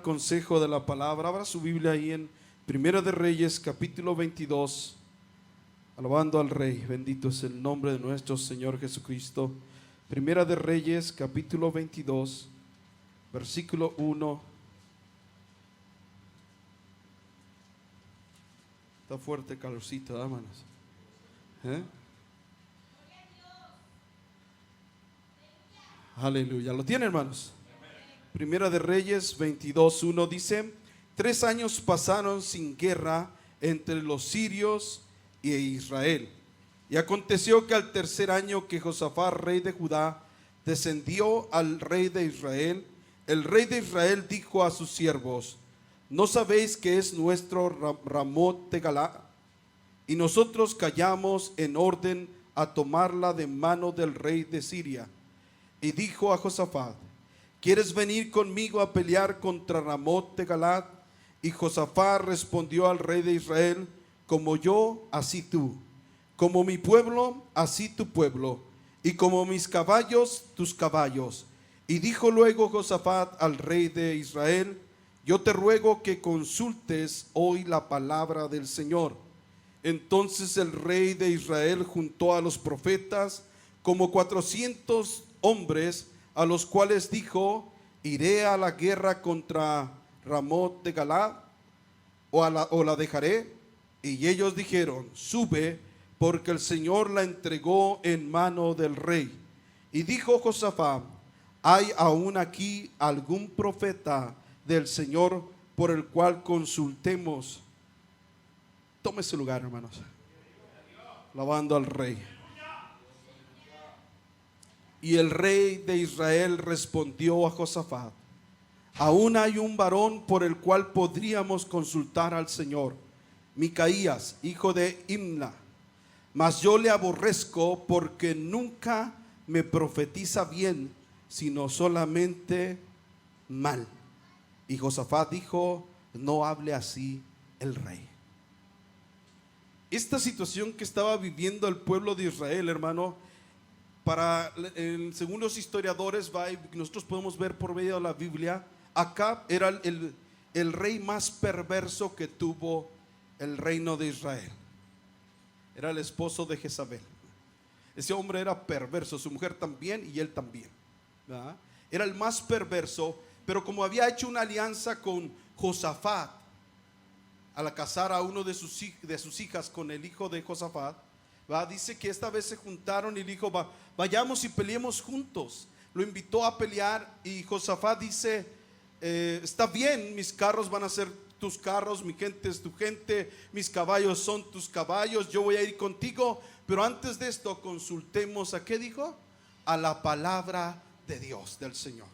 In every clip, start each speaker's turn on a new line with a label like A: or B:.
A: Consejo de la palabra. Abra su Biblia ahí en Primera de Reyes, capítulo 22. Alabando al Rey, bendito es el nombre de nuestro Señor Jesucristo. Primera de Reyes, capítulo 22, versículo 1. Está fuerte el calorcito, hermanos. Aleluya. ¿Lo tienen, hermanos? Primera de Reyes 22:1 dice: 3 años pasaron sin guerra entre los sirios y Israel. Y aconteció que al tercer año que Josafat, rey de Judá, descendió al rey de Israel, el rey de Israel dijo a sus siervos: ¿no sabéis que es nuestro Ramot de Galaad? Y nosotros callamos en orden a tomarla de mano del rey de Siria. Y dijo a Josafat: ¿quieres venir conmigo a pelear contra Ramot de Galaad? Y Josafat respondió al rey de Israel: como yo, así tú; como mi pueblo, así tu pueblo; y como mis caballos, tus caballos. Y dijo luego Josafat al rey de Israel: yo te ruego que consultes hoy la palabra del Señor. Entonces el rey de Israel juntó a los profetas, como 400 hombres, a los cuales dijo: ¿iré a la guerra contra Ramot de Galaad o la dejaré? Y ellos dijeron: sube, porque el Señor la entregó en mano del rey. Y dijo Josafat: ¿hay aún aquí algún profeta del Señor por el cual consultemos? Tome su lugar, hermanos, alabando al rey. Y el rey de Israel respondió a Josafat: aún hay un varón por el cual podríamos consultar al Señor, Micaías, hijo de Imna. Mas yo le aborrezco, porque nunca me profetiza bien, sino solamente mal. Y Josafat dijo: no hable así el rey. Esta situación que estaba viviendo el pueblo de Israel, hermano, según los historiadores, nosotros podemos ver por medio de la Biblia, Acab era el rey más perverso que tuvo el reino de Israel. Era el esposo de Jezabel. Ese hombre era perverso, su mujer también y él también, ¿verdad? Era el más perverso, pero como había hecho una alianza con Josafat al casar a uno de sus hijas con el hijo de Josafat, ¿verdad? Dice que esta vez se juntaron y dijo: vayamos y peleemos juntos. Lo invitó a pelear y Josafat dice: está bien, mis carros van a ser tus carros, mi gente es tu gente, mis caballos son tus caballos, yo voy a ir contigo, pero antes de esto consultemos ¿a qué dijo? A la palabra de Dios, del Señor.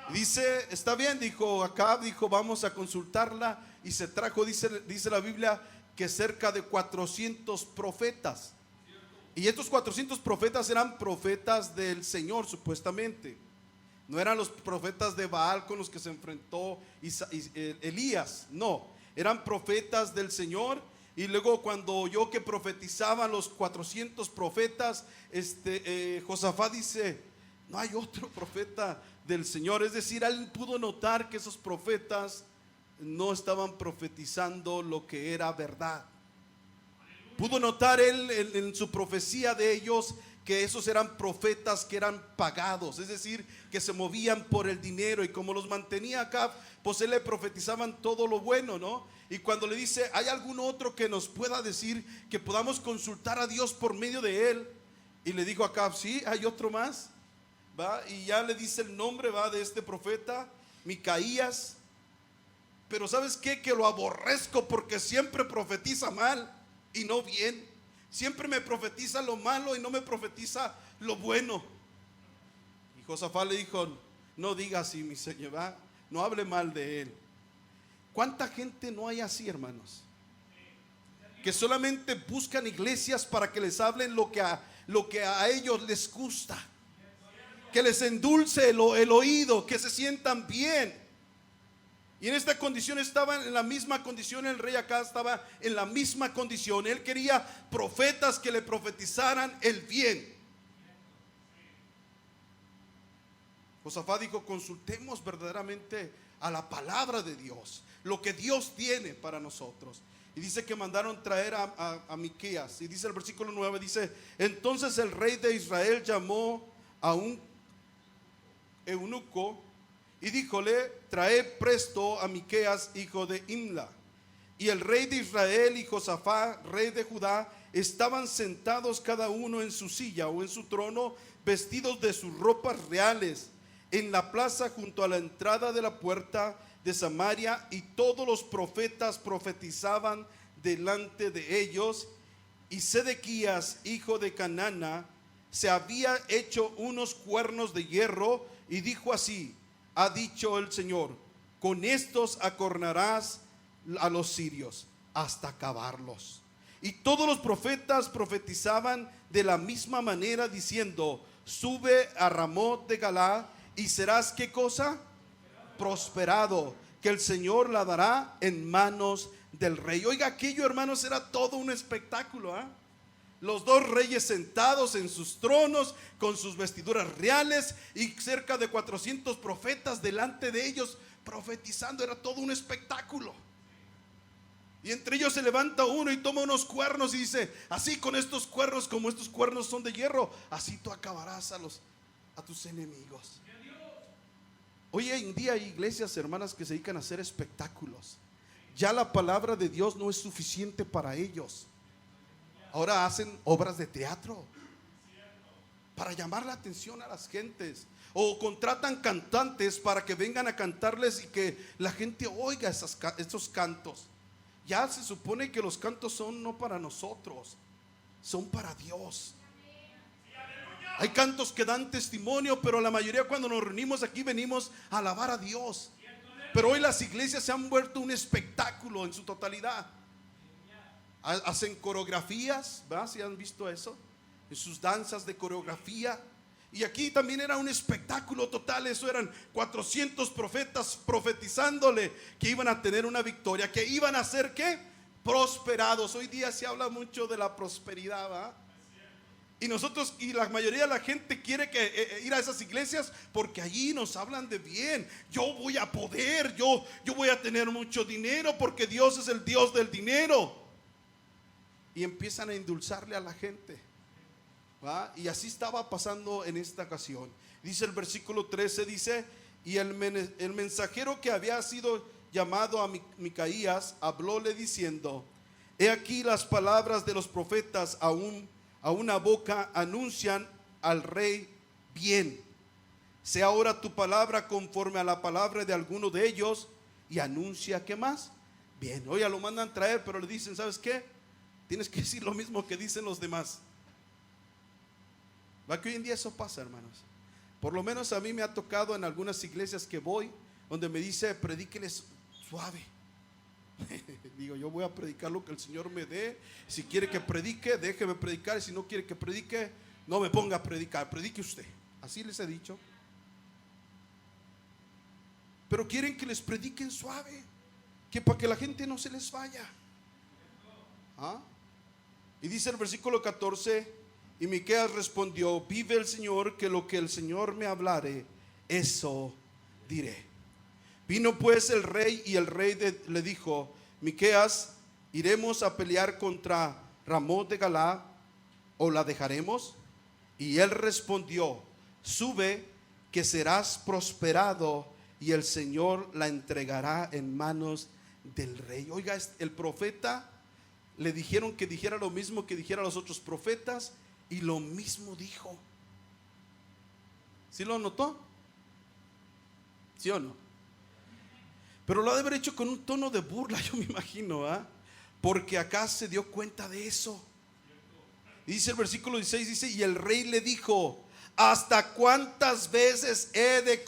A: Y dice: está bien, dijo Acab, dijo: vamos a consultarla. Y se trajo, dice la Biblia, que cerca de 400 profetas. Y estos 400 profetas eran profetas del Señor, supuestamente. No eran los profetas de Baal con los que se enfrentó Elías, no, eran profetas del Señor. Y luego cuando oyó que profetizaban los 400 profetas, Josafat dice: no hay otro profeta del Señor. Es decir, él pudo notar que esos profetas no estaban profetizando lo que era verdad. Pudo notar él en su profecía de ellos que esos eran profetas que eran pagados, es decir, que se movían por el dinero. Y como los mantenía acá, pues él le profetizaban todo lo bueno, ¿no? Y cuando le dice: ¿hay algún otro que nos pueda decir que podamos consultar a Dios por medio de él? Y le dijo Acab: sí, hay otro más, ¿va? Y ya le dice el nombre, ¿va?, de este profeta, Micaías. Pero ¿sabes qué? Que lo aborrezco porque siempre profetiza mal y no bien. Siempre me profetiza lo malo y no me profetiza lo bueno. Y Josafat le dijo: no diga así, mi señor, ¿va? No hable mal de él. ¿Cuánta gente no hay así, hermanos? Que solamente buscan iglesias para que les hablen lo que a ellos les gusta, que les endulce el oído, que se sientan bien. Y en esta condición estaba en la misma condición el rey acá, estaba en la misma condición. Él quería profetas que le profetizaran el bien. Josafat dijo: consultemos verdaderamente a la palabra de Dios, lo que Dios tiene para nosotros. Y dice que mandaron traer a Miqueas. Y dice el versículo 9, dice: entonces el rey de Israel llamó a un eunuco y díjole: trae presto a Miqueas, hijo de Imla. Y el rey de Israel y Josafat, rey de Judá, estaban sentados cada uno en su silla o en su trono, vestidos de sus ropas reales, en la plaza junto a la entrada de la puerta de Samaria, y todos los profetas profetizaban delante de ellos. Y Sedequías, hijo de Canana, se había hecho unos cuernos de hierro y dijo así: ha dicho el Señor, con estos acornarás a los sirios hasta acabarlos. Y todos los profetas profetizaban de la misma manera, diciendo: sube a Ramot de Galaad y serás, ¿qué cosa? Prosperado, que el Señor la dará en manos del rey. Oiga, aquello, hermanos, era todo un espectáculo, ¿eh? Los dos reyes sentados en sus tronos con sus vestiduras reales y cerca de 400 profetas delante de ellos profetizando. Era todo un espectáculo. Y entre ellos se levanta uno y toma unos cuernos y dice: así, con estos cuernos, como estos cuernos son de hierro, así tú acabarás a tus enemigos. Hoy en día hay iglesias, hermanas, que se dedican a hacer espectáculos. Ya la palabra de Dios no es suficiente para ellos. Ahora hacen obras de teatro para llamar la atención a las gentes, o contratan cantantes para que vengan a cantarles y que la gente oiga esos cantos. Ya se supone que los cantos son no para nosotros, son para Dios. Hay cantos que dan testimonio, pero la mayoría, cuando nos reunimos aquí, venimos a alabar a Dios. Pero hoy las iglesias se han vuelto un espectáculo en su totalidad. Hacen coreografías, ¿verdad? ¿Si han visto eso? En sus danzas de coreografía. Y aquí también era un espectáculo total. Eso eran 400 profetas profetizándole que iban a tener una victoria, que iban a ser, ¿qué? Prosperados. Hoy día se habla mucho de la prosperidad, ¿verdad? Y nosotros, y la mayoría de la gente quiere ir a esas iglesias porque allí nos hablan de bien. Yo voy a poder, yo voy a tener mucho dinero porque Dios es el Dios del dinero. Y empiezan a endulzarle a la gente, ¿va? Y así estaba pasando en esta ocasión. Dice el versículo 13, dice: y el mensajero que había sido llamado a Micaías hablóle diciendo: he aquí las palabras de los profetas a una boca anuncian al rey bien. Sea ahora tu palabra conforme a la palabra de alguno de ellos y anuncia, ¿qué más? Bien. Oye, lo mandan traer, pero le dicen: ¿sabes qué? Tienes que decir lo mismo que dicen los demás. ¿Va que hoy en día eso pasa, hermanos? Por lo menos a mí me ha tocado en algunas iglesias que voy, donde me dice: predíqueles suave. Digo, yo voy a predicar lo que el Señor me dé. Si quiere que predique, déjeme predicar. Y si no quiere que predique, no me ponga a predicar, predique usted. Así les he dicho. Pero quieren que les prediquen suave, que para que la gente no se les vaya. ¿Ah? Y dice el versículo 14: y Miqueas respondió: vive el Señor, que lo que el Señor me hablare, eso diré. Vino pues el rey, y el rey le dijo: Miqueas, ¿iremos a pelear contra Ramot de Galaad, o la dejaremos? Y él respondió: sube, que serás prosperado, y el Señor la entregará en manos del rey. Oiga, el profeta le dijeron que dijera lo mismo que dijera los otros profetas, y lo mismo dijo. ¿Sí lo notó? ¿Sí o no? Pero lo ha de haber hecho con un tono de burla, yo me imagino, ¿ah? Porque acá se dio cuenta de eso. Y dice el versículo 16, dice: y el rey le dijo: ¿hasta cuántas veces he de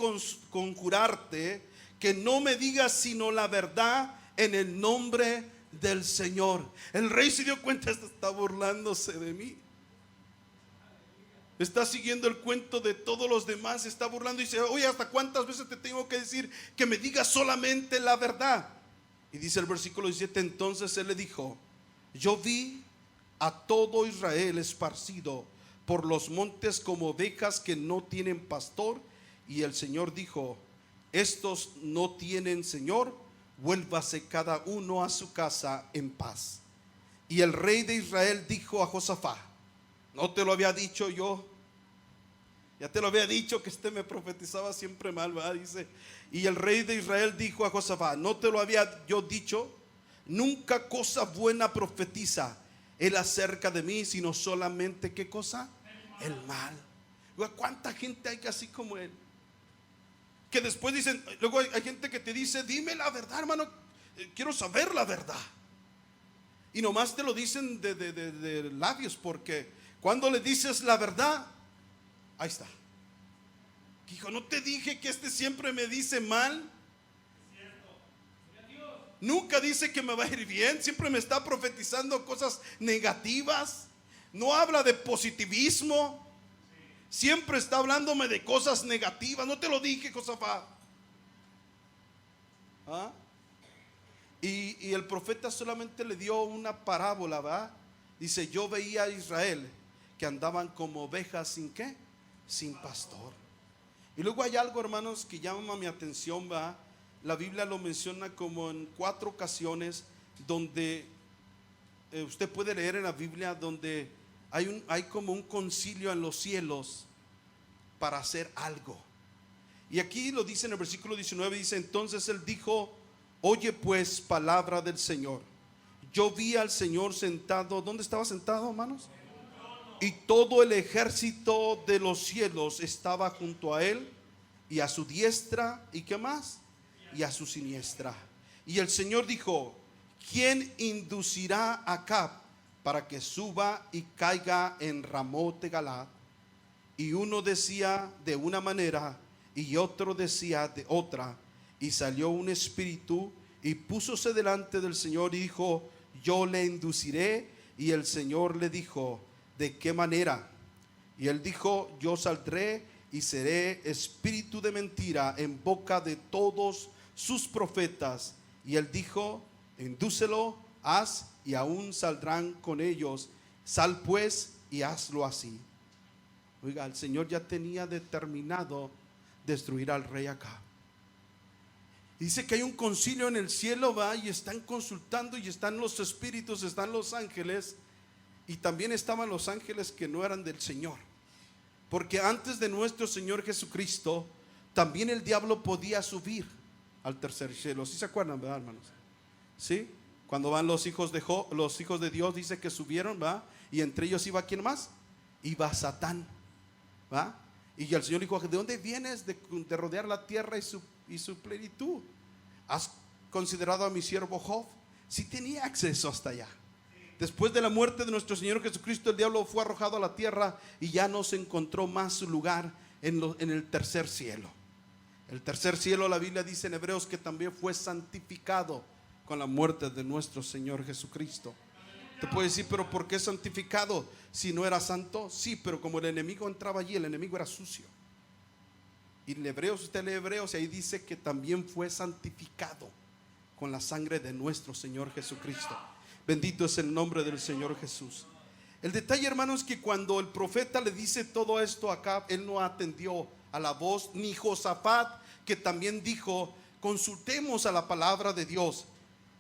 A: conjurarte que no me digas sino la verdad en el nombre del Señor? El rey se dio cuenta: este está burlándose de mí, está siguiendo el cuento de todos los demás, está burlando, y dice: oye, ¿hasta cuántas veces te tengo que decir que me digas solamente la verdad? Y dice el versículo 17: entonces él le dijo: yo vi a todo Israel esparcido por los montes como ovejas que no tienen pastor, Y el Señor dijo: estos no tienen señor, vuélvase cada uno a su casa en paz. Y el rey de Israel dijo a Josafat: ¿no te lo había dicho yo? Ya te lo había dicho que me profetizaba siempre mal, ¿verdad? Dice, y el rey de Israel dijo a Josafat: ¿no te lo había yo dicho? Nunca cosa buena profetiza él acerca de mí, sino solamente, ¿qué cosa? El mal. ¿Cuánta gente hay así como él? Que después dicen, luego hay gente que te dice: dime la verdad, hermano, quiero saber la verdad. Y nomás te lo dicen de labios, porque cuando le dices la verdad, ahí está. Hijo, ¿no te dije que siempre me dice mal? Nunca dice que me va a ir bien, siempre me está profetizando cosas negativas. No habla de positivismo, siempre está hablándome de cosas negativas. No te lo dije, Josafat. ¿Ah? Y el profeta solamente le dio una parábola, ¿verdad? Dice: yo veía a Israel que andaban como ovejas sin ¿qué? Sin pastor. Y luego hay algo, hermanos, que llama mi atención, ¿verdad? La Biblia lo menciona como en 4 ocasiones donde usted puede leer en la Biblia donde hay como un concilio en los cielos para hacer algo. Y aquí lo dice en el versículo 19, dice: entonces él dijo: oye pues palabra del Señor. Yo vi al Señor sentado. ¿Dónde estaba sentado, hermanos? Y todo el ejército de los cielos estaba junto a él, y a su diestra, ¿y qué más? Y a su siniestra. Y el Señor dijo: ¿quién inducirá a Acab para que suba y caiga en Ramot de Galaad? Y uno decía de una manera y otro decía de otra. Y salió un espíritu y púsose delante del Señor y dijo: yo le induciré. Y el Señor le dijo: ¿de qué manera? Y él dijo: yo saldré y seré espíritu de mentira en boca de todos sus profetas. Y él dijo: indúcelo, haz, y aún saldrán con ellos. Sal pues y hazlo así. Oiga, el Señor ya tenía determinado destruir al rey Acab. Dice que hay un concilio en el cielo, va, y están consultando, y están los espíritus, están los ángeles, y también estaban los ángeles que no eran del Señor. Porque antes de nuestro Señor Jesucristo, también el diablo podía subir al tercer cielo. ¿Sí se acuerdan, verdad, hermanos? ¿Sí? Cuando van los hijos de Dios, dice que subieron, ¿va? Y entre ellos iba, ¿quién más? Iba Satán, ¿va? Y el Señor dijo: ¿de dónde vienes de rodear la tierra y su plenitud? ¿Has considerado a mi siervo Job? Sí tenía acceso hasta allá. Después de la muerte de nuestro Señor Jesucristo, el diablo fue arrojado a la tierra y ya no se encontró más su lugar en el tercer cielo. El tercer cielo, la Biblia dice en Hebreos que también fue santificado con la muerte de nuestro Señor Jesucristo. Te puede decir: ¿pero por qué santificado si no era santo? Sí, pero como el enemigo entraba allí, el enemigo era sucio. Y en Hebreos, usted lee Hebreos y ahí dice que también fue santificado con la sangre de nuestro Señor Jesucristo. Bendito es el nombre del Señor Jesús. El detalle, hermanos, es que cuando el profeta le dice todo esto a Acab, él no atendió a la voz, ni Josafat, que también dijo: consultemos a la palabra de Dios.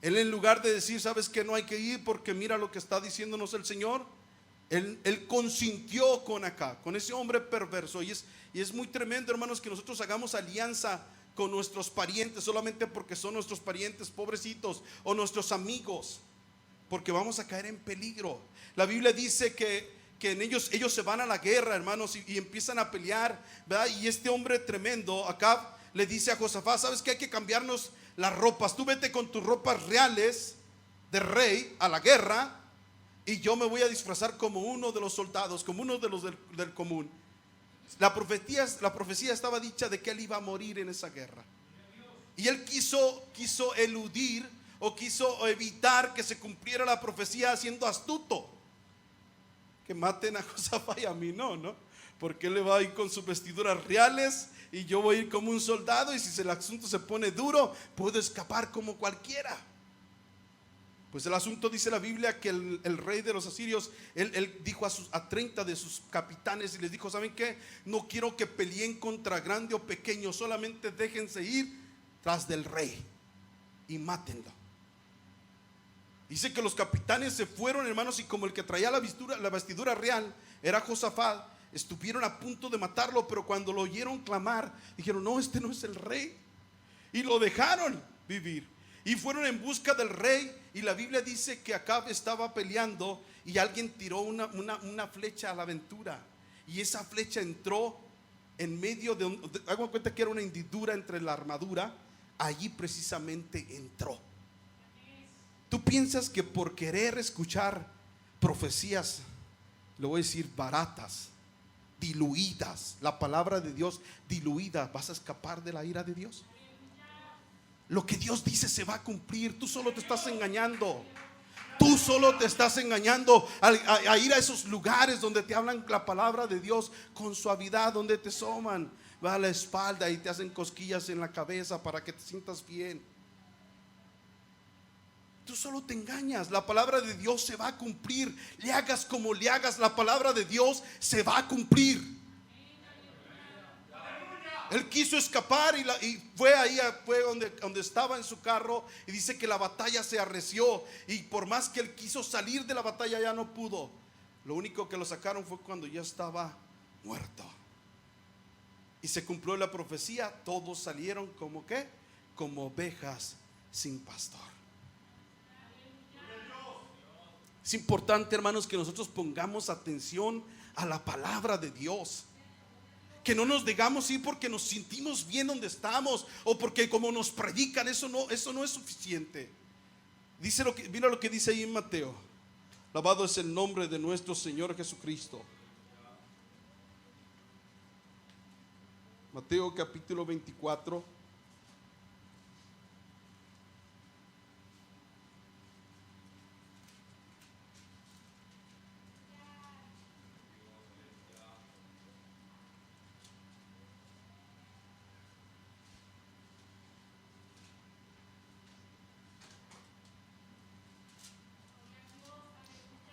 A: Él, en lugar de decir: sabes que no hay que ir porque mira lo que está diciéndonos el Señor, él consintió con Acab, con ese hombre perverso. Y es muy tremendo, hermanos, que nosotros hagamos alianza con nuestros parientes solamente porque son nuestros parientes, pobrecitos, o nuestros amigos, porque vamos a caer en peligro. La Biblia dice que en ellos se van a la guerra, hermanos, y empiezan a pelear, ¿verdad? Y este hombre tremendo, Acab, le dice a Josafat: sabes que hay que cambiarnos las ropas. Tú vete con tus ropas reales de rey a la guerra, y yo me voy a disfrazar como uno de los soldados, como uno de los del común. La profecía estaba dicha de que él iba a morir en esa guerra. Y él quiso eludir o quiso evitar que se cumpliera la profecía siendo astuto. Que maten a Josafat y a mí no, porque él le va a ir con sus vestiduras reales y yo voy a ir como un soldado, y si el asunto se pone duro, puedo escapar como cualquiera. Pues el asunto, dice la Biblia, que el rey de los asirios, él dijo a 30 de sus capitanes y les dijo: ¿saben qué? No quiero que peleen contra grande o pequeño, solamente déjense ir tras del rey y mátenlo. Dice que los capitanes se fueron, hermanos, y como el que traía la vestidura real era Josafat, estuvieron a punto de matarlo, pero cuando lo oyeron clamar, dijeron: no, este no es el rey, y lo dejaron vivir. Y fueron en busca del rey. Y la Biblia dice que Acab estaba peleando y alguien tiró una flecha a la aventura, y esa flecha entró en medio de hagan cuenta que era una hendidura entre la armadura. Allí precisamente entró. Tú piensas que por querer escuchar profecías, le voy a decir, baratas, diluidas, la palabra de Dios diluida, vas a escapar de la ira de Dios? Lo que Dios dice se va a cumplir. Tú solo te estás engañando. Tú solo te estás engañando a ir a esos lugares donde te hablan la palabra de Dios con suavidad, donde te soman va a la espalda y te hacen cosquillas en la cabeza para que te sientas bien. Tú solo te engañas. La palabra de Dios se va a cumplir. Le hagas como le hagas, la palabra de Dios se va a cumplir. Él quiso escapar y fue ahí, fue donde estaba en su carro, y dice que la batalla se arreció, y por más que él quiso salir de la batalla ya no pudo. Lo único que lo sacaron fue cuando ya estaba muerto. Y se cumplió la profecía. Todos salieron como ¿qué? Como ovejas sin pastor. Es importante, hermanos, que nosotros pongamos atención a la palabra de Dios. Que no nos dejamos ir porque nos sentimos bien donde estamos, o porque como nos predican. Eso no es suficiente. Mira lo que dice ahí en Mateo. Alabado es el nombre de nuestro Señor Jesucristo. Mateo capítulo 24.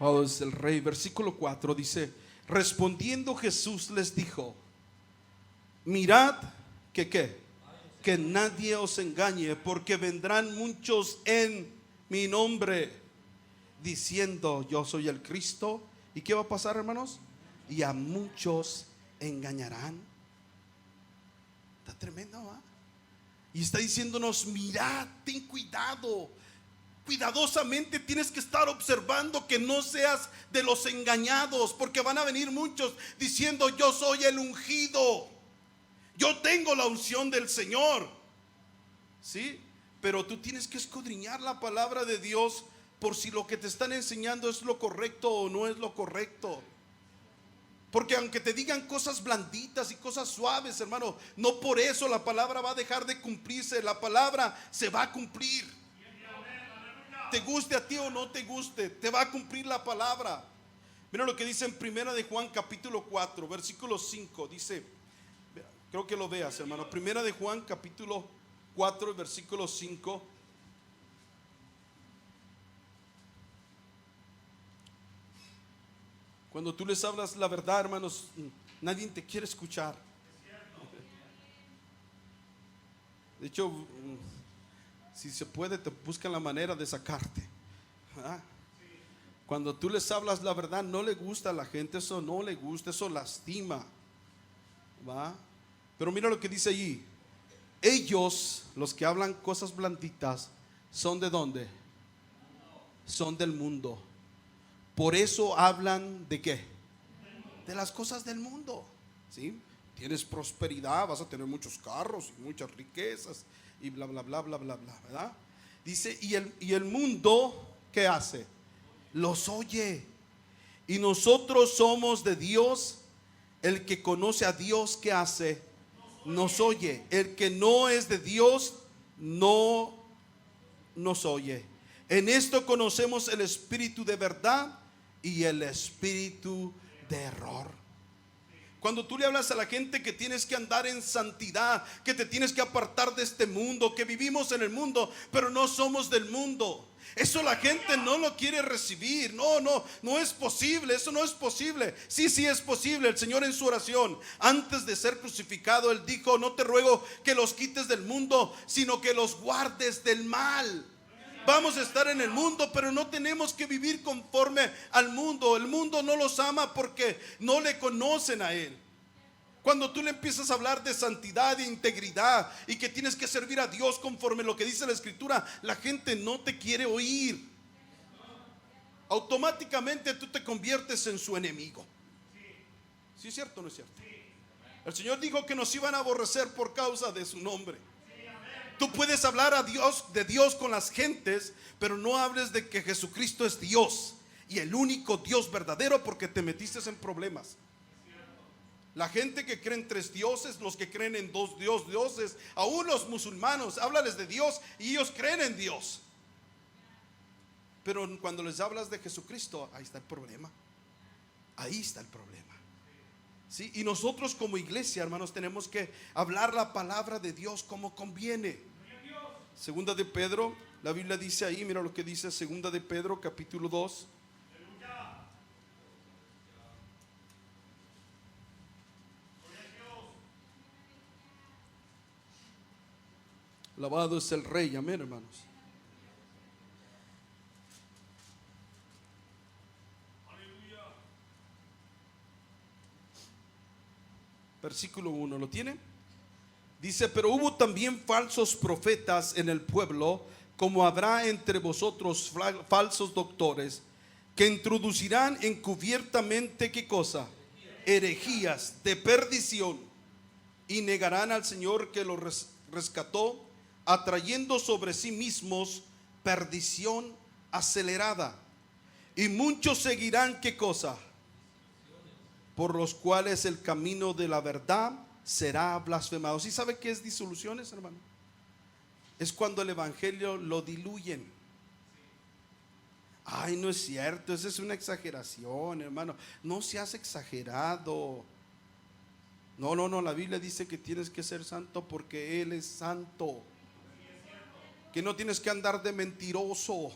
A: Oh, es el rey. Versículo 4 dice: respondiendo Jesús les dijo: mirad que nadie os engañe, porque vendrán muchos en mi nombre diciendo yo soy el Cristo. ¿Y qué va a pasar, hermanos? Y a muchos engañarán. Está tremendo, ¿va? Y está diciéndonos: mirad, ten cuidado. Cuidadosamente tienes que estar observando que no seas de los engañados, porque van a venir muchos diciendo yo soy el ungido, yo tengo la unción del Señor. ¿Sí? Pero tú tienes que escudriñar la palabra de Dios por si lo que te están enseñando es lo correcto o no es lo correcto. Porque aunque te digan cosas blanditas y cosas suaves, hermano, no por eso la palabra va a dejar de cumplirse. La palabra se va a cumplir. Te guste a ti o no te guste, te va a cumplir la palabra. Mira lo que dice en Primera de Juan capítulo 4 versículo 5. Dice, creo que lo veas, hermano. Primera de Juan capítulo 4 versículo 5. Cuando tú les hablas la verdad, hermanos, nadie te quiere escuchar. De hecho, si se puede, te buscan la manera de sacarte. ¿Ah? Cuando tú les hablas la verdad, no le gusta a la gente, eso no le gusta, eso lastima. ¿Va? Pero mira lo que dice allí. Ellos, los que hablan cosas blanditas, ¿son de dónde? Son del mundo. Por eso hablan de ¿qué? De las cosas del mundo. ¿Sí? Tienes prosperidad, vas a tener muchos carros y muchas riquezas y bla bla bla bla bla bla, ¿verdad? Dice, y el mundo ¿qué hace? Los oye. Y nosotros somos de Dios. El que conoce a Dios, ¿qué hace? Nos oye. El que no es de Dios no nos oye. En esto conocemos el espíritu de verdad y el espíritu de error. Cuando tú le hablas a la gente que tienes que andar en santidad, que te tienes que apartar de este mundo, que vivimos en el mundo, pero no somos del mundo. Eso la gente no lo quiere recibir. No es posible, eso no es posible. Sí es posible. El Señor en su oración, antes de ser crucificado, Él dijo: no te ruego que los quites del mundo, sino que los guardes del mal. Vamos a estar en el mundo, pero no tenemos que vivir conforme al mundo. El mundo no los ama porque no le conocen a Él. Cuando tú le empiezas a hablar de santidad e integridad y que tienes que servir a Dios conforme lo que dice la Escritura, la gente no te quiere oír. Automáticamente tú te conviertes en su enemigo. ¿Sí es cierto o no es cierto? El Señor dijo que nos iban a aborrecer por causa de su nombre. Tú puedes hablar de Dios con las gentes, pero no hables de que Jesucristo es Dios y el único Dios verdadero, porque te metiste en problemas. La gente que cree en 3 dioses, los que creen en 2 dioses, aún los musulmanes, háblales de Dios y ellos creen en Dios. Pero cuando les hablas de Jesucristo, ahí está el problema. Ahí está el problema. ¿Sí? Y nosotros como iglesia, hermanos, tenemos que hablar la palabra de Dios como conviene. Segunda de Pedro, la Biblia dice ahí, mira lo que dice Segunda de Pedro, capítulo 2. Alabado es el Rey, amén, hermanos. Versículo 1, ¿lo tiene? Dice: pero hubo también falsos profetas en el pueblo, como habrá entre vosotros falsos doctores, que introducirán encubiertamente, ¿qué cosa? Herejías de perdición, y negarán al Señor que los rescató, atrayendo sobre sí mismos perdición acelerada. Y muchos seguirán, ¿qué cosa? Por los cuales el camino de la verdad será blasfemado. ¿Sí sabe qué es disoluciones, hermano? Es cuando el evangelio lo diluyen. Ay, no es cierto, esa es una exageración, hermano. No seas exagerado. No, la Biblia dice que tienes que ser santo porque Él es santo. Que no tienes que andar de mentiroso.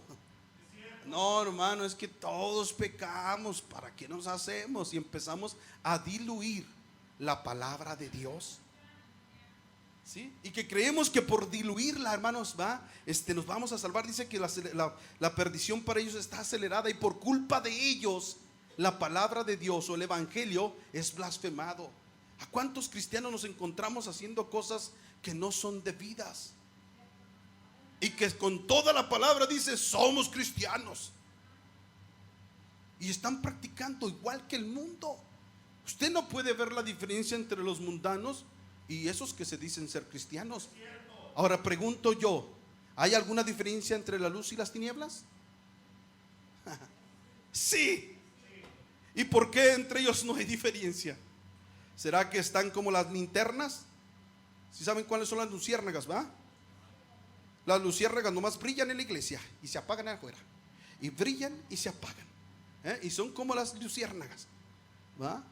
A: No, hermano, es que todos pecamos. ¿Para qué nos hacemos? Y empezamos a diluir la palabra de Dios. ¿Sí? Y que creemos que por diluirla, hermanos, nos vamos a salvar. Dice que la perdición para ellos está acelerada, y por culpa de ellos la palabra de Dios o el evangelio es blasfemado. ¿A cuántos cristianos nos encontramos haciendo cosas que no son debidas? Y que con toda la palabra dice: somos cristianos, y están practicando igual que el mundo. Usted no puede ver la diferencia entre los mundanos y esos que se dicen ser cristianos. Ahora pregunto yo: ¿hay alguna diferencia entre la luz y las tinieblas? Sí. ¿Y por qué entre ellos no hay diferencia? ¿Será que están como las linternas? ¿Sí saben cuáles son las luciérnagas, va? Las luciérnagas nomás brillan en la iglesia y se apagan afuera, y brillan y se apagan, y son como las luciérnagas, ¿va?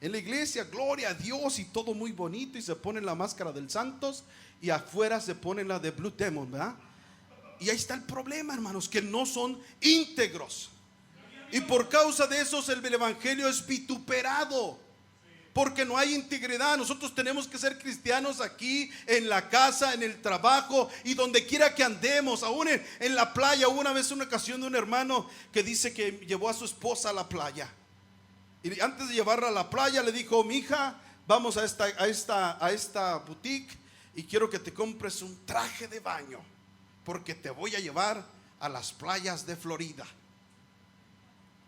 A: En la iglesia, gloria a Dios, y todo muy bonito, y se ponen la máscara del Santos, y afuera se ponen la de Blue Demon, ¿verdad? Y ahí está el problema, hermanos, que no son íntegros, y por causa de eso el evangelio es vituperado, porque no hay integridad. Nosotros tenemos que ser cristianos aquí, en la casa, en el trabajo y donde quiera que andemos, aún en la playa. Hubo una vez una ocasión de un hermano que dice que llevó a su esposa a la playa, y antes de llevarla a la playa le dijo: mi hija, vamos a esta boutique y quiero que te compres un traje de baño, porque te voy a llevar a las playas de Florida.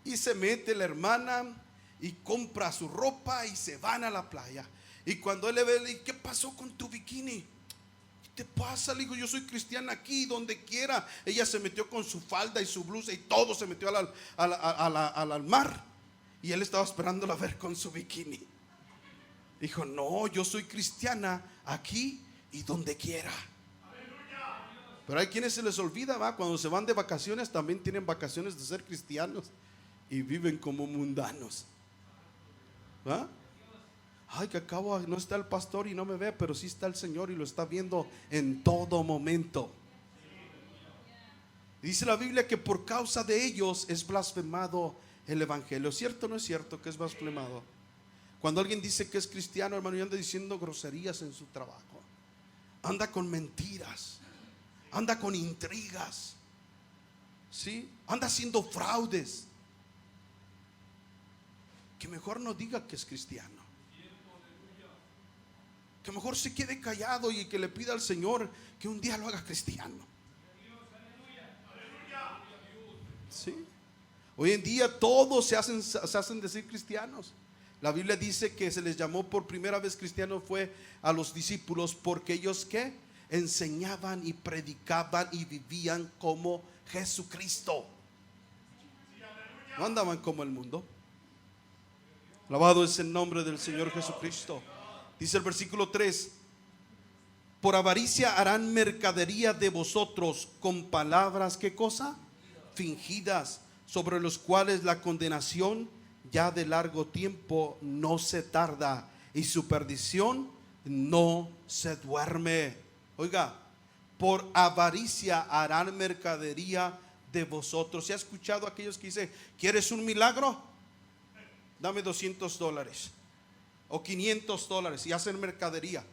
A: Y se mete la hermana y compra su ropa y se van a la playa. Y cuando él le ve, le dice: ¿qué pasó con tu bikini? ¿Qué te pasa? Le digo: yo soy cristiana aquí, donde quiera. Ella se metió con su falda y su blusa y todo se metió al mar. Y él estaba esperándola ver con su bikini. Dijo: no, yo soy cristiana aquí y donde quiera. Pero hay quienes se les olvida, cuando se van de vacaciones también tienen vacaciones de ser cristianos y viven como mundanos. Ay, que acabo, no está el pastor y no me ve, pero sí está el Señor y lo está viendo en todo momento. Dice la Biblia que por causa de ellos es blasfemado el evangelio. ¿Cierto o no es cierto que es blasfemado? Cuando alguien dice que es cristiano, hermano, y anda diciendo groserías en su trabajo, anda con mentiras, anda con intrigas, ¿sí? Anda haciendo fraudes, que mejor no diga que es cristiano, que mejor se quede callado y que le pida al Señor que un día lo haga cristiano. ¿Sí? Hoy en día todos se hacen decir cristianos. La Biblia dice que se les llamó por primera vez cristianos fue a los discípulos, porque ellos ¿qué? Enseñaban y predicaban y vivían como Jesucristo. No andaban como el mundo. Alabado es el nombre del Señor Jesucristo. Dice el versículo 3: por avaricia harán mercadería de vosotros con palabras, ¿qué cosa? Fingidas, sobre los cuales la condenación ya de largo tiempo no se tarda, y su perdición no se duerme. Oiga, por avaricia harán mercadería de vosotros. ¿Se ha escuchado a aquellos que dicen, ¿quieres un milagro? Dame $200 o $500, y hacen mercadería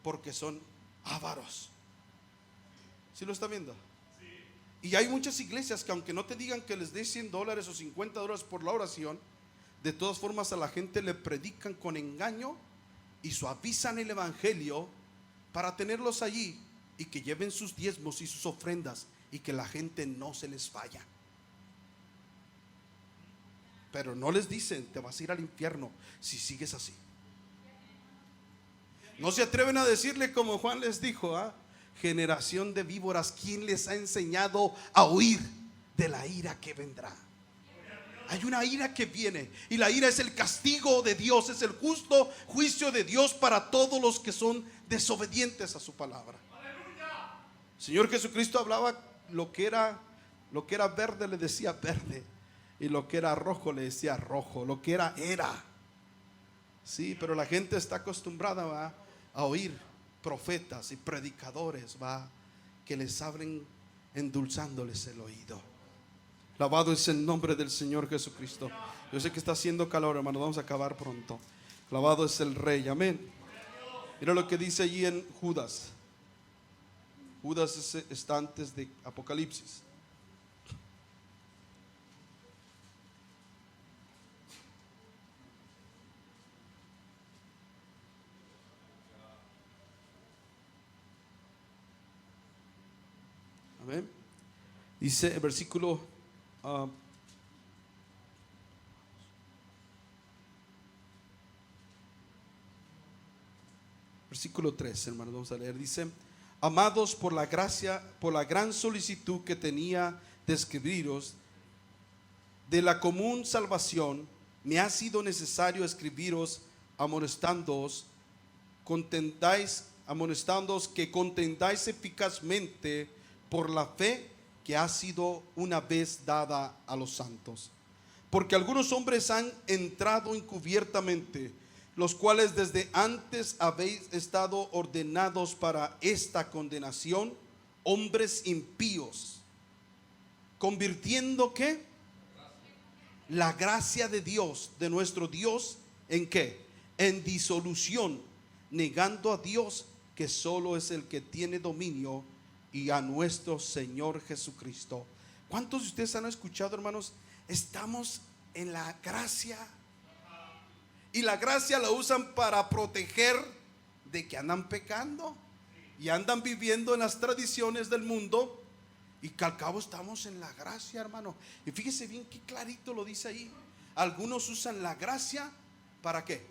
A: porque son ávaros. ¿Sí lo está viendo? Y hay muchas iglesias que aunque no te digan que les des $100 o $50 por la oración, de todas formas a la gente le predican con engaño y suavizan el evangelio para tenerlos allí y que lleven sus diezmos y sus ofrendas y que la gente no se les falla. Pero no les dicen, te vas a ir al infierno si sigues así. No se atreven a decirle como Juan les dijo, generación de víboras, ¿quién les ha enseñado a huir de la ira que vendrá? Hay una ira que viene, y la ira es el castigo de Dios, es el justo juicio de Dios para todos los que son desobedientes a su palabra. Señor Jesucristo hablaba lo que era verde le decía verde, y lo que era rojo le decía rojo, lo que era. Sí, pero la gente está acostumbrada a oír profetas y predicadores que les hablen endulzándoles el oído. Alabado es el nombre del Señor Jesucristo. Yo sé que está haciendo calor, hermano, vamos a acabar pronto. Alabado es el Rey, amén. Mira lo que dice allí en Judas. Judas está antes de Apocalipsis. Amén. Dice el versículo versículo 3, hermanos, vamos a leer. Dice: amados, por la gracia, por la gran solicitud que tenía de escribiros de la común salvación, me ha sido necesario escribiros amonestándoos que contendáis eficazmente por la fe que ha sido una vez dada a los santos. Porque algunos hombres han entrado encubiertamente, los cuales desde antes habéis estado ordenados para esta condenación, hombres impíos, convirtiendo ¿qué? La gracia de Dios, de nuestro Dios, ¿en qué? En disolución, negando a Dios que solo es el que tiene dominio, y a nuestro Señor Jesucristo. ¿Cuántos de ustedes han escuchado, hermanos? Estamos en la gracia, y la gracia la usan para proteger de que andan pecando y andan viviendo en las tradiciones del mundo, y que al cabo estamos en la gracia, hermano. Y fíjese bien que clarito lo dice ahí. Algunos usan la gracia ¿para qué?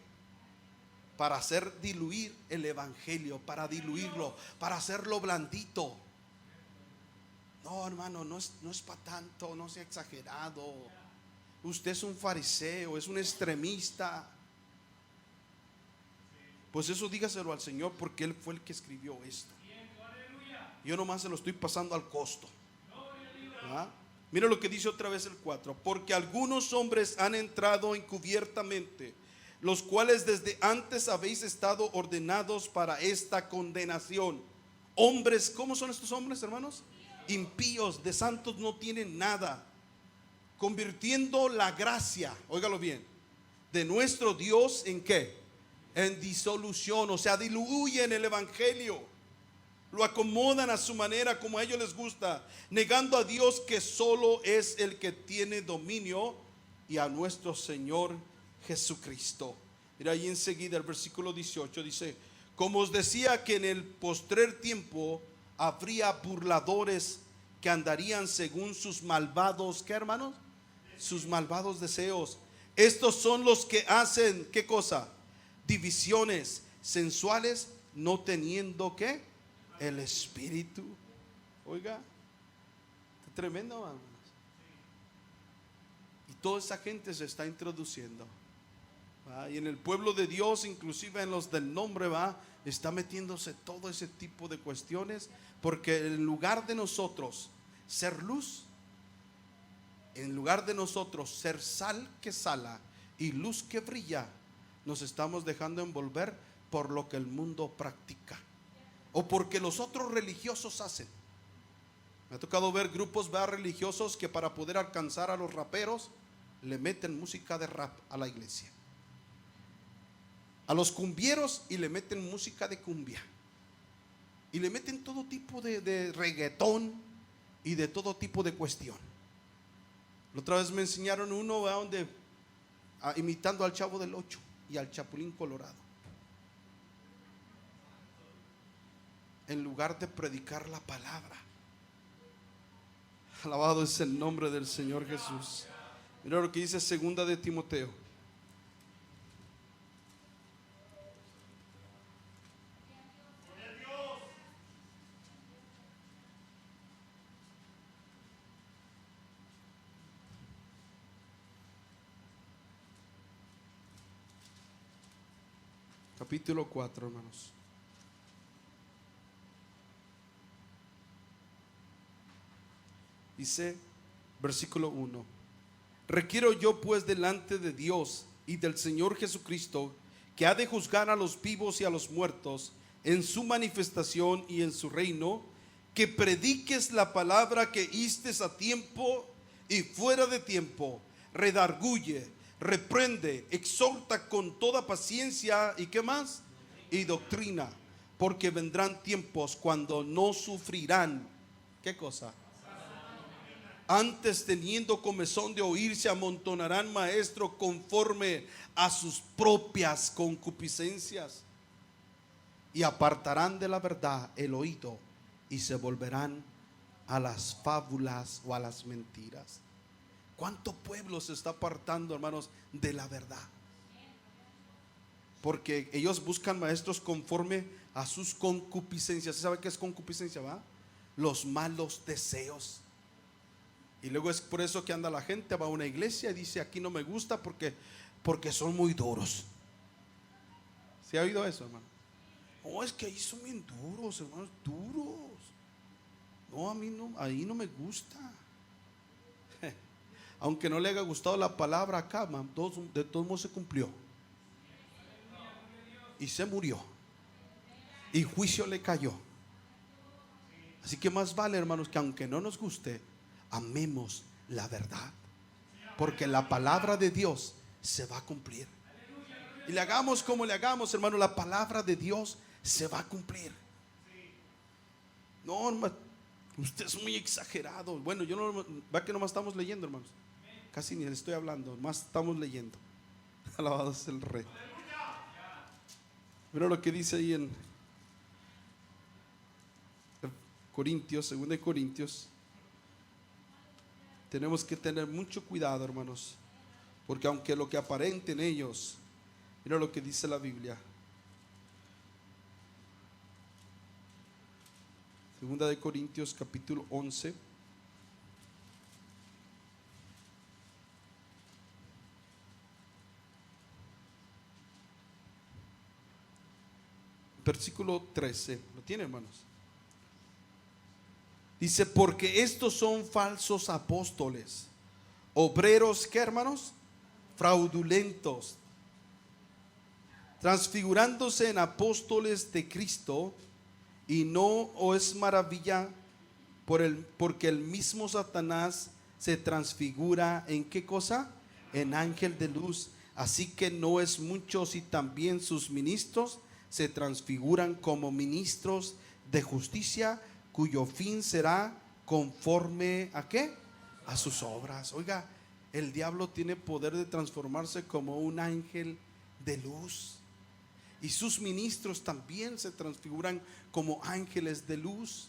A: Para hacer diluir el evangelio, para diluirlo, para hacerlo blandito. No, hermano, no es para tanto, no sea exagerado. Usted es un fariseo, es un extremista. Pues eso dígaselo al Señor, porque Él fue el que escribió esto. Yo nomás se lo estoy pasando al costo. Mira lo que dice otra vez el 4: porque algunos hombres han entrado encubiertamente, los cuales desde antes habéis estado ordenados para esta condenación. Hombres, ¿cómo son estos hombres, hermanos? Impíos, de santos no tienen nada, convirtiendo la gracia, óigalo bien, de nuestro Dios ¿en qué? En disolución, o sea, diluyen el evangelio, lo acomodan a su manera, como a ellos les gusta, negando a Dios que solo es el que tiene dominio, y a nuestro Señor Jesucristo. Mira ahí enseguida el versículo 18 dice: como os decía que en el postrer tiempo habría burladores que andarían según sus malvados, ¿qué, hermanos? Sus malvados deseos. Estos son los que hacen, ¿qué cosa? Divisiones sensuales, no teniendo, ¿qué? El Espíritu. Oiga, qué tremendo, hermanos. Y toda esa gente se está introduciendo, ¿va? Y en el pueblo de Dios, inclusive en los del nombre, ¿va? Está metiéndose todo ese tipo de cuestiones, porque en lugar de nosotros ser luz, en lugar de nosotros ser sal que sala y luz que brilla, nos estamos dejando envolver por lo que el mundo practica o porque los otros religiosos hacen. Me ha tocado ver grupos religiosos que para poder alcanzar a los raperos le meten música de rap a la iglesia, a los cumbieros, y le meten música de cumbia, y le meten todo tipo de reggaetón y de todo tipo de cuestión. La otra vez me enseñaron uno donde imitando al Chavo del Ocho y al Chapulín Colorado, en lugar de predicar la palabra. Alabado es el nombre del Señor Jesús. Mira lo que dice segunda de Timoteo. Capítulo 4, hermanos. Dice, versículo 1: requiero yo pues delante de Dios y del Señor Jesucristo, que ha de juzgar a los vivos y a los muertos en su manifestación y en su reino, que prediques la palabra, que histes a tiempo y fuera de tiempo, redarguye, reprende, exhorta con toda paciencia, ¿y qué más? Y doctrina, porque vendrán tiempos cuando no sufrirán, ¿qué cosa? Antes, teniendo comezón de oír, se amontonarán maestros conforme a sus propias concupiscencias, y apartarán de la verdad el oído, y se volverán a las fábulas o a las mentiras. ¿Cuánto pueblo se está apartando, hermanos, de la verdad? Porque ellos buscan maestros conforme a sus concupiscencias. ¿Sabe qué es concupiscencia, va? Los malos deseos. Y luego es por eso que anda la gente, va a una iglesia y dice: aquí no me gusta porque son muy duros. ¿Se ha oído eso, hermano? Oh, es que ahí son bien duros, hermanos, duros. No, a mí no, ahí no me gusta. Aunque no le haya gustado la palabra acá, de todos modos se cumplió. Y se murió. Y juicio le cayó. Así que más vale, hermanos, que aunque no nos guste, amemos la verdad, porque la palabra de Dios se va a cumplir. Y le hagamos como le hagamos, hermano, la palabra de Dios se va a cumplir. No, hermano, usted es muy exagerado. Bueno, yo no, va que nomás estamos leyendo, hermanos. Casi ni le estoy hablando, más estamos leyendo. Alabado es el Rey. Mira lo que dice ahí en Corintios, 2 Corintios. Tenemos que tener mucho cuidado, hermanos, porque aunque lo que aparenten ellos, mira lo que dice la Biblia. 2 Corintios capítulo 11. Versículo 13. ¿Lo tiene, hermanos? Dice: porque estos son falsos apóstoles, obreros, ¿qué, hermanos? Fraudulentos, transfigurándose en apóstoles de Cristo, y no os es maravilla porque el mismo Satanás se transfigura en ¿qué cosa? En ángel de luz. Así que no es mucho si también sus ministros se transfiguran como ministros de justicia, cuyo fin será conforme ¿a qué? A sus obras. Oiga, el diablo tiene poder de transformarse como un ángel de luz. Y sus ministros también se transfiguran como ángeles de luz.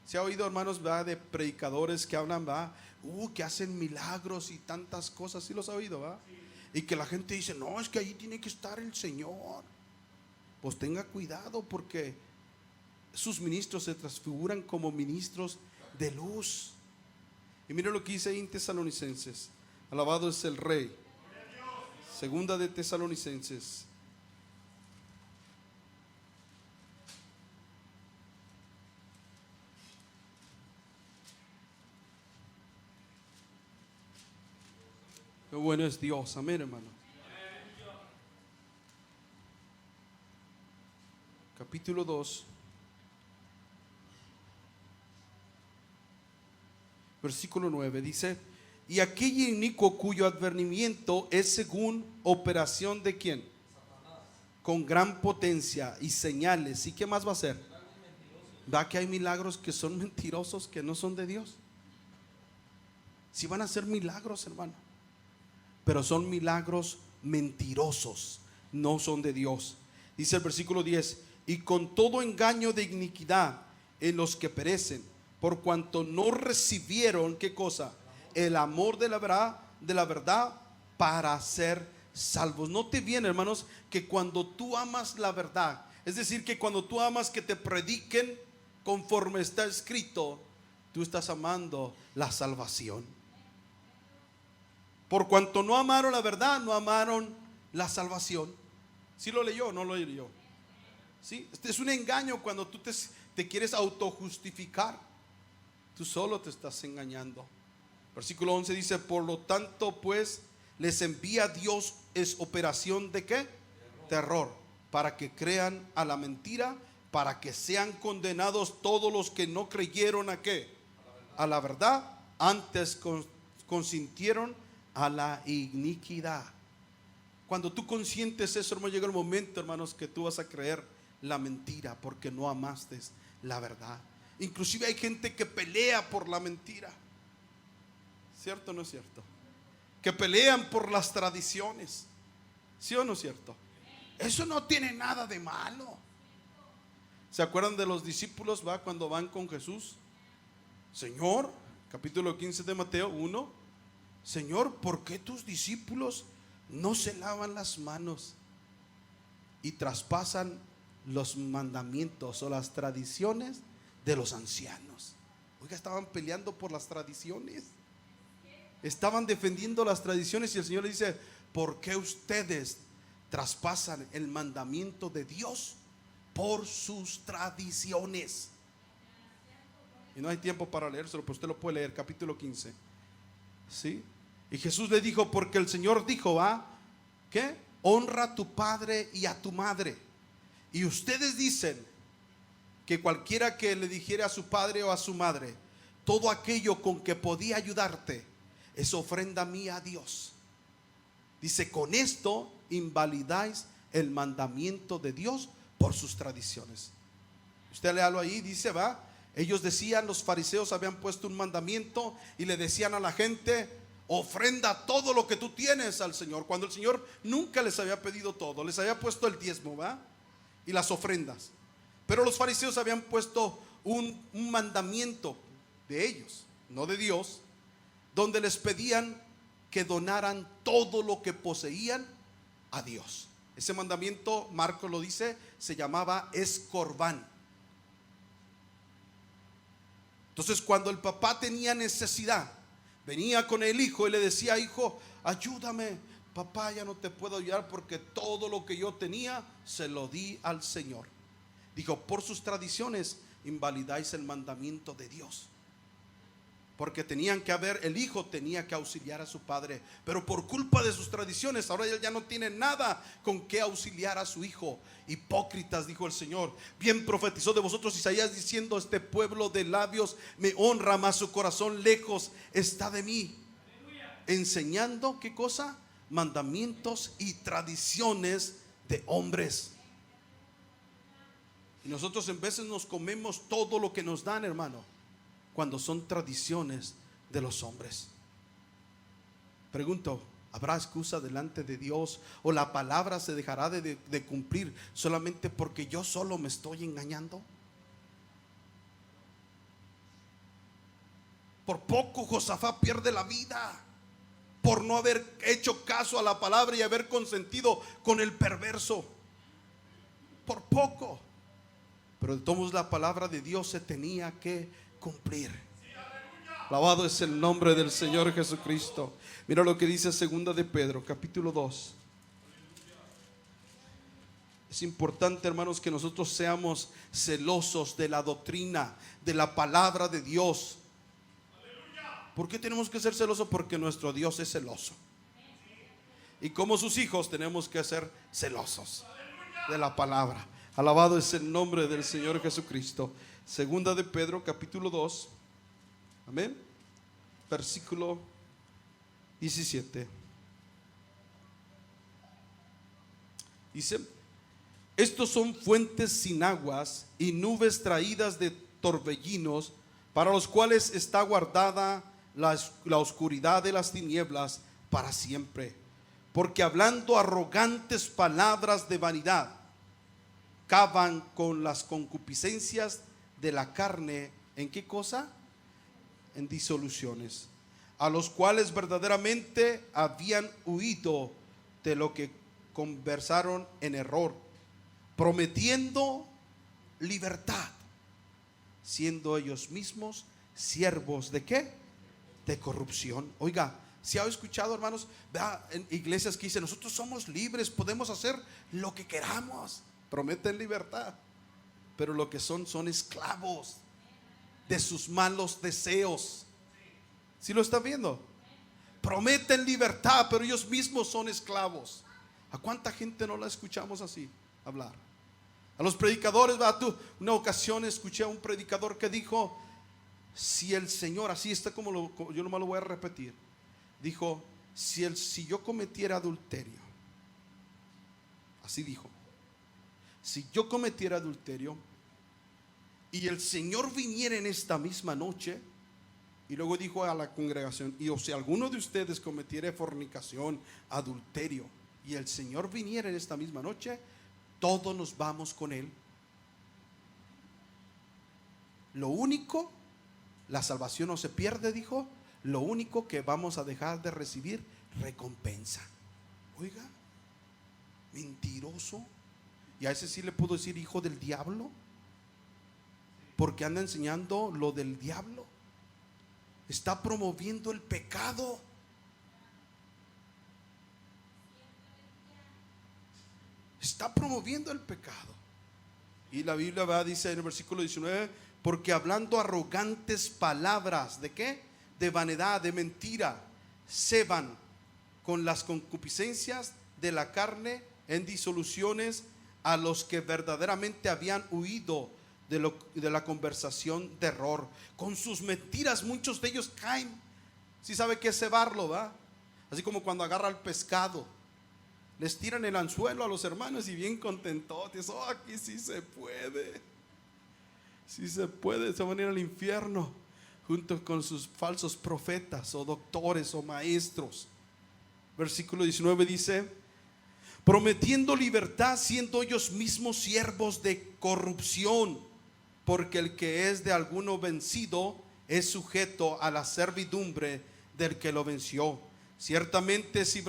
A: Se ha oído, hermanos, ¿verdad?, de predicadores que hablan, ¿verdad?, que hacen milagros y tantas cosas. ¿Sí los ha oído, verdad? Y que la gente dice, no, es que allí tiene que estar el Señor. Pues tenga cuidado, porque sus ministros se transfiguran como ministros de luz. Y mire lo que dice ahí en Tesalonicenses. Alabado es el Rey. Segunda de Tesalonicenses. Qué bueno es Dios, amén, hermano. Capítulo 2, versículo 9 dice: y aquel inicuo cuyo advenimiento es según operación de ¿quién? Con gran potencia y señales. ¿Y qué más va a hacer? ¿Va que hay milagros que son mentirosos, que no son de Dios? Si van a hacer milagros, hermano, pero son milagros mentirosos, no son de Dios. Dice el versículo 10: y con todo engaño de iniquidad en los que perecen, por cuanto no recibieron ¿qué cosa? El amor de la verdad para ser salvos. Note bien, hermanos, que cuando tú amas la verdad, es decir, que cuando tú amas que te prediquen conforme está escrito, tú estás amando la salvación. Por cuanto no amaron la verdad, no amaron la salvación. ¿Sí lo leyó o no lo leyó? ¿Sí? Este es un engaño cuando tú te quieres autojustificar. Tú solo te estás engañando. Versículo 11 dice: por lo tanto, pues, les envía Dios es operación de ¿qué? Terror, para que crean a la mentira, para que sean condenados todos los que no creyeron ¿a qué? A la verdad, antes consintieron a la iniquidad. Cuando tú consientes eso, hermano, llega el momento, hermanos, que tú vas a creer la mentira porque no amaste la verdad. Inclusive hay gente que pelea por la mentira. ¿Cierto o no es cierto? Que pelean por las tradiciones. ¿Sí o no es cierto? Eso no tiene nada de malo. ¿Se acuerdan de los discípulos, va, cuando van con Jesús? Señor, capítulo 15 de Mateo 1: Señor, ¿por qué tus discípulos no se lavan las manos y traspasan los mandamientos o las tradiciones de los ancianos? Oiga, estaban peleando por las tradiciones, estaban defendiendo las tradiciones, y el Señor le dice: ¿por qué ustedes traspasan el mandamiento de Dios por sus tradiciones? Y no hay tiempo para leérselo, pero usted lo puede leer, capítulo 15. ¿Sí? Y Jesús le dijo, porque el Señor dijo, ¿va? ¿Qué? Honra a tu padre y a tu madre. Y ustedes dicen que cualquiera que le dijera a su padre o a su madre todo aquello con que podía ayudarte es ofrenda mía a Dios. Dice, con esto invalidáis el mandamiento de Dios por sus tradiciones. Usted léalo ahí, dice, va. Ellos decían, los fariseos habían puesto un mandamiento y le decían a la gente: ofrenda todo lo que tú tienes al Señor, cuando el Señor nunca les había pedido todo. Les había puesto el diezmo, ¿va? Y las ofrendas. Pero los fariseos habían puesto un mandamiento de ellos, no de Dios, donde les pedían que donaran todo lo que poseían a Dios. Ese mandamiento, Marcos lo dice, se llamaba escorbán. Entonces, cuando el papá tenía necesidad, venía con el hijo y le decía: hijo, ayúdame, papá, ya no te puedo ayudar porque todo lo que yo tenía se lo di al Señor. Dijo, por sus tradiciones invalidáis el mandamiento de Dios. porque tenían que haber, el hijo tenía que auxiliar a su padre, pero por culpa de sus tradiciones, ahora él ya no tiene nada con qué auxiliar a su hijo. Hipócritas, dijo el Señor. Bien profetizó de vosotros Isaías diciendo: este pueblo de labios me honra, mas su corazón lejos está de mí. Enseñando, ¿qué cosa? Mandamientos y tradiciones de hombres. Y nosotros en veces nos comemos todo lo que nos dan, hermano, cuando son tradiciones de los hombres. Pregunto, ¿habrá excusa delante de Dios? ¿O la palabra se dejará de cumplir solamente porque yo solo me estoy engañando? Por poco Josafat pierde la vida por no haber hecho caso a la palabra y haber consentido con el perverso. Por poco. Pero de todos la palabra de Dios se tenía que cumplir. Alabado es el nombre del Señor Jesucristo. Mira lo que dice segunda de Pedro, capítulo 2. Es importante, hermanos, que nosotros seamos celosos de la doctrina, de la palabra de Dios. ¿Por qué tenemos que ser celosos? Porque nuestro Dios es celoso. Y como sus hijos tenemos que ser celosos de la palabra. Alabado es el nombre del Señor Jesucristo. Segunda de Pedro, capítulo 2. Amén. Versículo 17. Dice: estos son fuentes sin aguas y nubes traídas de torbellinos, para los cuales está guardada la oscuridad de las tinieblas para siempre. Porque hablando arrogantes palabras de vanidad, cavan con las concupiscencias de la carne. ¿En qué cosa? En disoluciones, a los cuales verdaderamente habían huido de lo que conversaron en error, prometiendo libertad, siendo ellos mismos siervos ¿de qué? De corrupción. Oiga, si ha escuchado, hermanos, vea, en iglesias que dicen: nosotros somos libres, podemos hacer lo que queramos. Prometen libertad, pero lo que son esclavos de sus malos deseos. ¿Sí lo está viendo? Prometen libertad, pero ellos mismos son esclavos. ¿A cuánta gente no la escuchamos así hablar? A los predicadores, ¿verdad? Una ocasión escuché a un predicador que dijo: si el Señor, así está como yo nomás lo voy a repetir, dijo: si yo cometiera adulterio, así dijo, si yo cometiera adulterio y el Señor viniera en esta misma noche, y luego dijo a la congregación: y o si alguno de ustedes cometiera fornicación, adulterio, y el Señor viniera en esta misma noche, todos nos vamos con él. Lo único, la salvación no se pierde, dijo. Lo único que vamos a dejar de recibir, recompensa. Oiga, mentiroso. Y a ese sí le puedo decir hijo del diablo, porque anda enseñando lo del diablo. Está promoviendo el pecado. Está promoviendo el pecado. Y la Biblia dice en el versículo 19: porque hablando arrogantes palabras ¿de qué? De vanidad, de mentira, ceban con las concupiscencias de la carne en disoluciones, a los que verdaderamente habían huido de la conversación de error. Con sus mentiras muchos de ellos caen. ¿Sí sabe qué es cebarlo, va? Así como cuando agarra el pescado, les tiran el anzuelo a los hermanos y bien contentotes: oh, aquí sí se puede. Sí se puede, se van a ir al infierno junto con sus falsos profetas o doctores o maestros. Versículo 19 dice: prometiendo libertad, siendo ellos mismos siervos de corrupción, porque el que es de alguno vencido es sujeto a la servidumbre del que lo venció. Ciertamente, si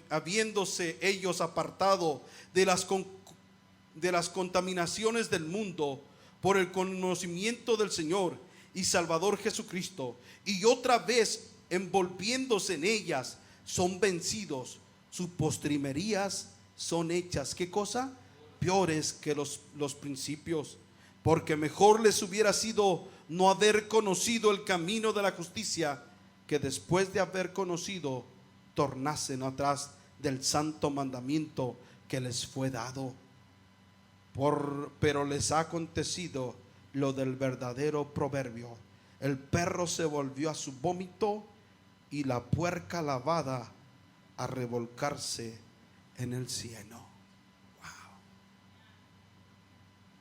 A: habiéndose ellos apartado de las contaminaciones del mundo por el conocimiento del Señor y Salvador Jesucristo, y otra vez envolviéndose en ellas, son vencidos, sus postrimerías son hechas ¿qué cosa? Peores que los principios. porque mejor les hubiera sido no haber conocido el camino de la justicia, que después de haber conocido tornasen atrás del santo mandamiento que les fue dado. Pero les ha acontecido lo del verdadero proverbio: el perro se volvió a su vómito y la puerca lavada a revolcarse en el cieno.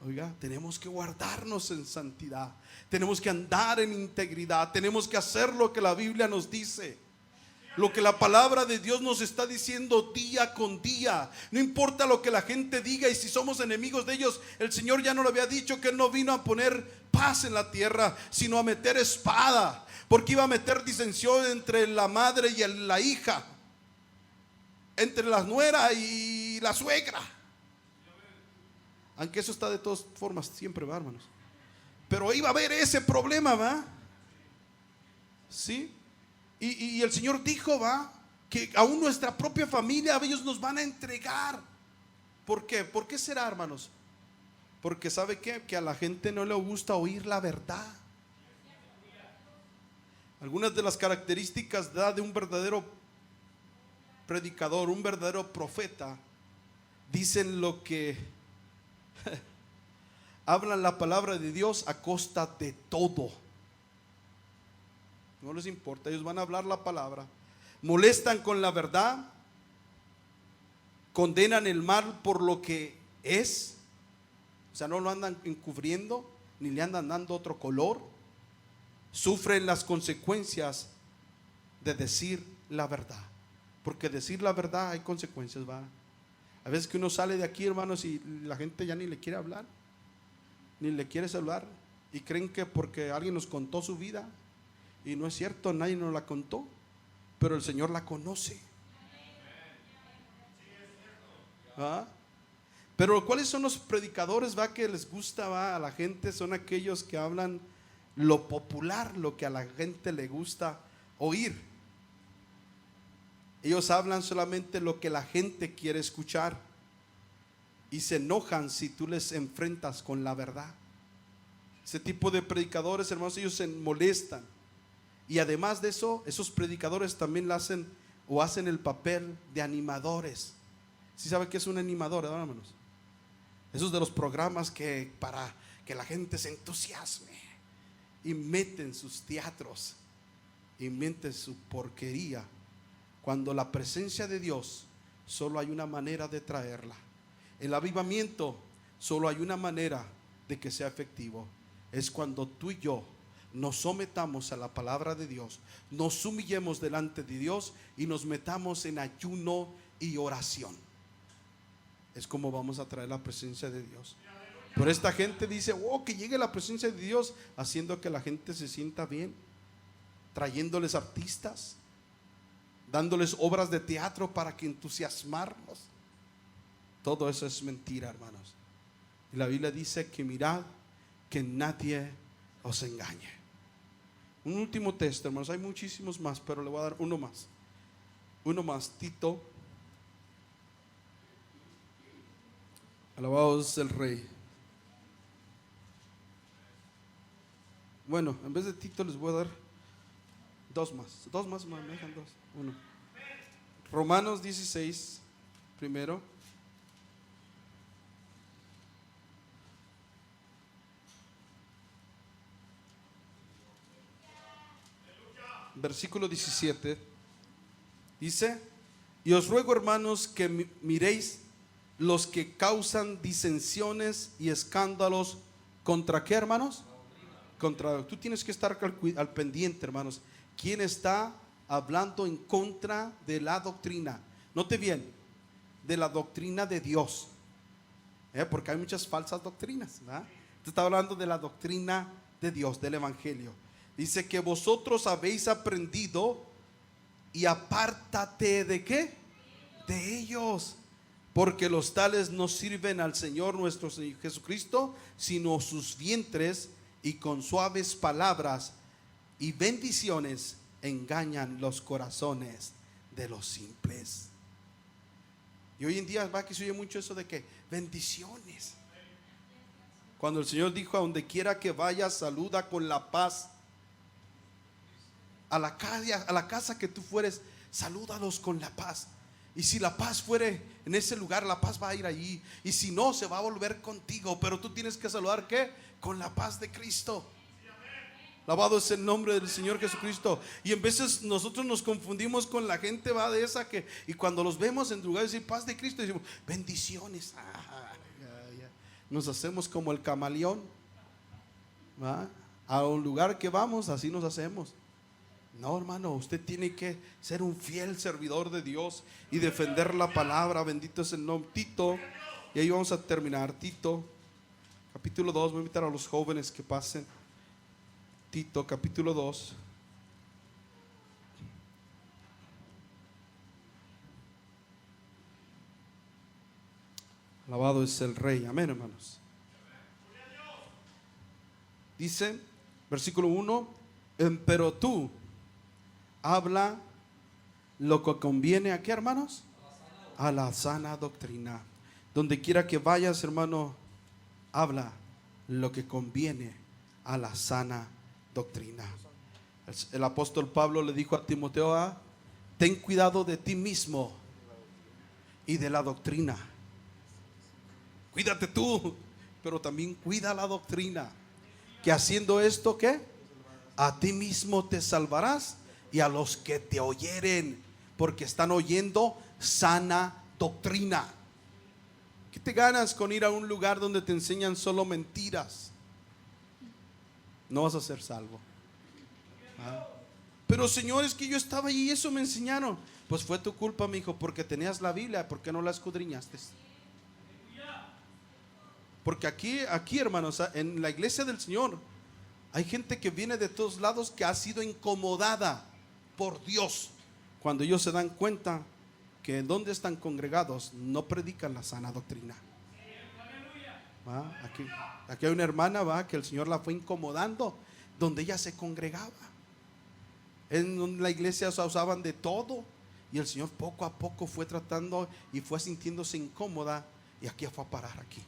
A: Wow. Oiga, tenemos que guardarnos en santidad, tenemos que andar en integridad, tenemos que hacer lo que la Biblia nos dice, lo que la palabra de Dios nos está diciendo día con día. No importa lo que la gente diga, y si somos enemigos de ellos, el Señor ya nos lo había dicho, que Él no vino a poner paz en la tierra, sino a meter espada, porque iba a meter disensión entre la madre y la hija, entre la nuera y la suegra. Aunque eso está de todas formas siempre, ¿va, hermanos? Pero iba a haber ese problema, ¿va? ¿Sí? Y el Señor dijo, ¿va?, que aún nuestra propia familia, ellos nos van a entregar. ¿Por qué? ¿Por qué será, hermanos? Porque ¿sabe qué? Que a la gente no le gusta oír la verdad. Algunas de las características de un verdadero predicador, un verdadero profeta, dicen lo que hablan la palabra de Dios a costa de todo. No les importa, ellos van a hablar la palabra. Molestan con la verdad, condenan el mal por lo que es, o sea, no lo andan encubriendo ni le andan dando otro color. Sufren las consecuencias de decir la verdad, porque decir la verdad hay consecuencias, va. A veces que uno sale de aquí, hermanos, y la gente ya ni le quiere hablar, ni le quiere saludar, y creen que porque alguien nos contó su vida, y no es cierto, nadie nos la contó, pero el Señor la conoce. ¿Ah? Pero ¿cuáles son los predicadores, va, que les gusta, va, a la gente? Son aquellos que hablan lo popular, lo que a la gente le gusta oír. Ellos hablan solamente lo que la gente quiere escuchar, y se enojan si tú les enfrentas con la verdad. Ese tipo de predicadores, hermanos, ellos se molestan. Y además de eso, esos predicadores también hacen el papel de animadores. ¿Sí sabe qué es un animador, hermanos? Esos de los programas que para que la gente se entusiasme, y meten sus teatros, y meten su porquería, cuando la presencia de Dios solo hay una manera de traerla. El avivamiento solo hay una manera de que sea efectivo: es cuando tú y yo nos sometamos a la palabra de Dios, nos humillemos delante de Dios y nos metamos en ayuno y oración. Es como vamos a traer la presencia de Dios. Pero esta gente dice, oh, que llegue la presencia de Dios, haciendo que la gente se sienta bien, trayéndoles artistas, dándoles obras de teatro para que entusiasmarlos. Todo eso es mentira, hermanos. Y la Biblia dice que mirad que nadie os engañe. Un último texto, hermanos, hay muchísimos más, pero le voy a dar uno más. Tito, alabado es el Rey. Bueno, en vez de Tito les voy a dar dos más, me dejan dos. Uno, Romanos 16, primero. Versículo 17 dice: y os ruego, hermanos, que miréis los que causan disensiones y escándalos. ¿Contra qué, hermanos? Tú tienes que estar al pendiente, hermanos. ¿Quién está hablando en contra de la doctrina? Note bien, de la doctrina de Dios, porque hay muchas falsas doctrinas, ¿verdad? Te está hablando de la doctrina de Dios, del evangelio. Dice que vosotros habéis aprendido, y apártate ¿de qué? De ellos, porque los tales no sirven al Señor nuestro Jesucristo, sino sus vientres, y con suaves palabras y bendiciones engañan los corazones de los simples. Y hoy en día va que se oye mucho eso de que bendiciones. Cuando el Señor dijo: a donde quiera que vayas, saluda con la paz. A la casa que tú fueres, salúdalos con la paz. Y si la paz fuere en ese lugar, la paz va a ir allí. Y si no, se va a volver contigo. Pero tú tienes que saludar, ¿qué? Con la paz de Cristo. Alabado es el nombre del Señor Jesucristo. Y en veces nosotros nos confundimos con la gente, va, de esa que, y cuando los vemos en lugar de decir paz de Cristo, decimos bendiciones. Nos hacemos como el camaleón, ¿va? A un lugar que vamos, así nos hacemos. No, hermano, usted tiene que ser un fiel servidor de Dios y defender la palabra. Bendito es el nombre. Tito, y ahí vamos a terminar. Tito, capítulo 2. Voy a invitar a los jóvenes que pasen. Tito, capítulo 2. Alabado es el Rey. Amén, hermanos. Dice, versículo 1: pero tú habla lo que conviene a qué, hermanos, a la sana doctrina. Donde quiera que vayas, hermano, habla lo que conviene a la sana doctrina. El apóstol Pablo le dijo a Timoteo: ten cuidado de ti mismo y de la doctrina. Cuídate tú, pero también cuida la doctrina, que haciendo esto, ¿qué? A ti mismo te salvarás y a los que te oyeren, porque están oyendo sana doctrina. ¿Qué te ganas con ir a un lugar donde te enseñan solo mentiras? No vas a ser salvo. Pero Señor, es que yo estaba allí y eso me enseñaron. Pues fue tu culpa, mi hijo, porque tenías la Biblia. ¿Por qué no la escudriñaste? Porque aquí, hermanos, en la iglesia del Señor hay gente que viene de todos lados, que ha sido incomodada por Dios. Cuando ellos se dan cuenta que donde están congregados no predican la sana doctrina. Aquí hay una hermana, que el Señor la fue incomodando donde ella se congregaba. En la iglesia se usaban de todo, y el Señor poco a poco fue tratando y fue sintiéndose incómoda, y aquí fue a parar aquí.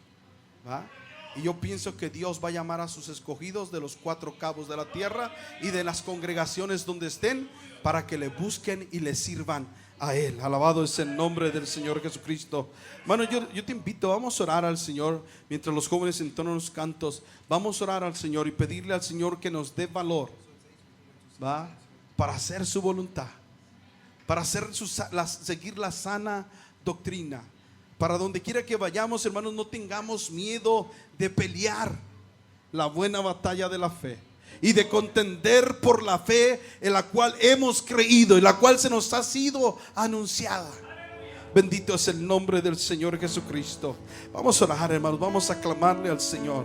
A: Y yo pienso que Dios va a llamar a sus escogidos de los 4 cabos de la tierra y de las congregaciones donde estén, para que le busquen y le sirvan a Él. Alabado es el nombre del Señor Jesucristo. Hermano, yo te invito, vamos a orar al Señor mientras los jóvenes entonan los cantos. Vamos a orar al Señor y pedirle al Señor que nos dé valor, para hacer su voluntad, para seguir la sana doctrina. Para donde quiera que vayamos, hermanos, no tengamos miedo de pelear la buena batalla de la fe y de contender por la fe en la cual hemos creído y la cual se nos ha sido anunciada. Bendito es el nombre del Señor Jesucristo. Vamos a orar, hermanos, vamos a clamarle al Señor.